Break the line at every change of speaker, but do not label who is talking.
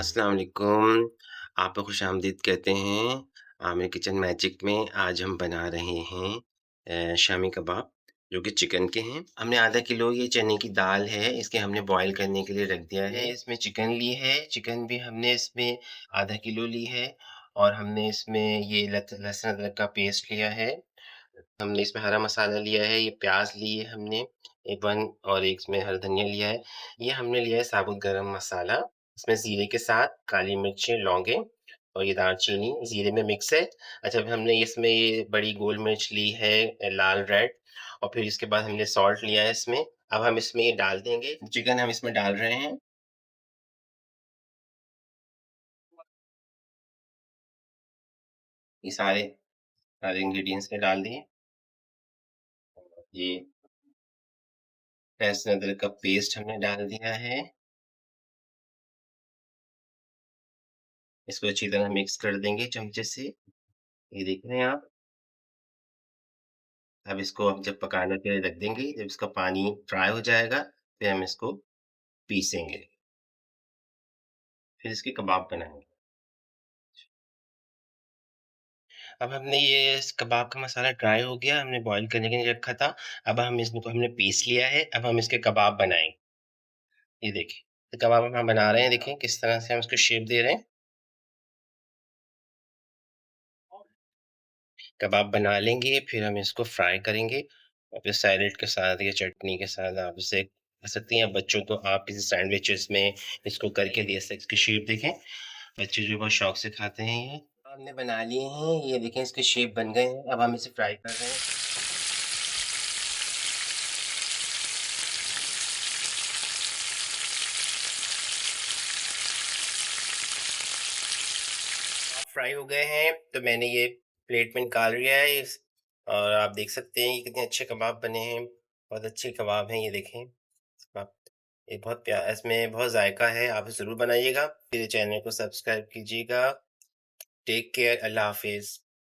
अस्सलाम वालेकुम। आपको खुशामदीद कहते हैं। आमिर किचन मैजिक में आज हम बना रहे हैं शामी कबाब जो कि चिकन के हैं। हमने आधा किलो ये चने की दाल है, इसके हमने बॉयल करने के लिए रख दिया है। इसमें चिकन ली है, चिकन भी हमने इसमें आधा किलो ली है और हमने इसमें ये लहसुन अदरक का पेस्ट लिया है। हमने इसमें हरा मसाला लिया है, ये प्याज़ ली है हमने, एक 1 और एक इसमें हरा धनिया लिया है। ये हमने लिया है साबुत गरम मसाला, इसमें ज़ीरे के साथ काली मिर्चें, लौंगे और ये दालचीनी ज़ीरे में मिक्स है। अच्छा फिर हमने इसमें ये बड़ी गोल मिर्च ली है लाल रेड और फिर इसके बाद हमने सॉल्ट लिया है इसमें। अब हम इसमें ये डाल देंगे, चिकन हम इसमें डाल रहे हैं। ये सारे सारे इंग्रीडिएंट्स में डाल दिए। ये लहसुन अदरक का पेस्ट हमने डाल दिया है। इसको अच्छी तरह मिक्स कर देंगे चमचे से। ये देख रहे हैं आप। अब इसको हम जब पकाने के लिए रख देंगे, जब इसका पानी ड्राई हो जाएगा, फिर हम इसको पीसेंगे। फिर इसके कबाब बनाएँगे। अब हमने ये इस कबाब का मसाला ड्राई हो गया, हमने बॉयल करने के लिए रखा था। अब हम इसको हमने पीस लिया है, अब हम इसके कबाब बनाएँगे। ये देखिए, तो कबाब अब हम बना रहे हैं, देखिए किस तरह से हम इसको शेप दे रहे हैं। कबाब बना लेंगे, फिर हम इसको फ्राई करेंगे और फिर सैलेड के साथ या चटनी के साथ आप इसे खा सकती हैं। बच्चों को आप किसी सैंडविचेस में इसको करके दे सकते, इसकी शेप देखें, बच्चे जो बहुत शौक से खाते हैं ये। हमने बना लिए हैं, ये देखें इसके शेप बन गए हैं, अब हम इसे फ्राई कर रहे हैं। फ्राई हो गए हैं, तो मैंने ये प्लेट में निकाल लिया है इस और आप देख सकते हैं, ये कितने अच्छे कबाब बने हैं, बहुत अच्छे कबाब हैं, ये देखें। आप ये बहुत इसमें बहुत जायका है, आप ज़रूर बनाइएगा। मेरे चैनल को सब्सक्राइब कीजिएगा। टेक केयर, अल्लाह हाफ़िज़।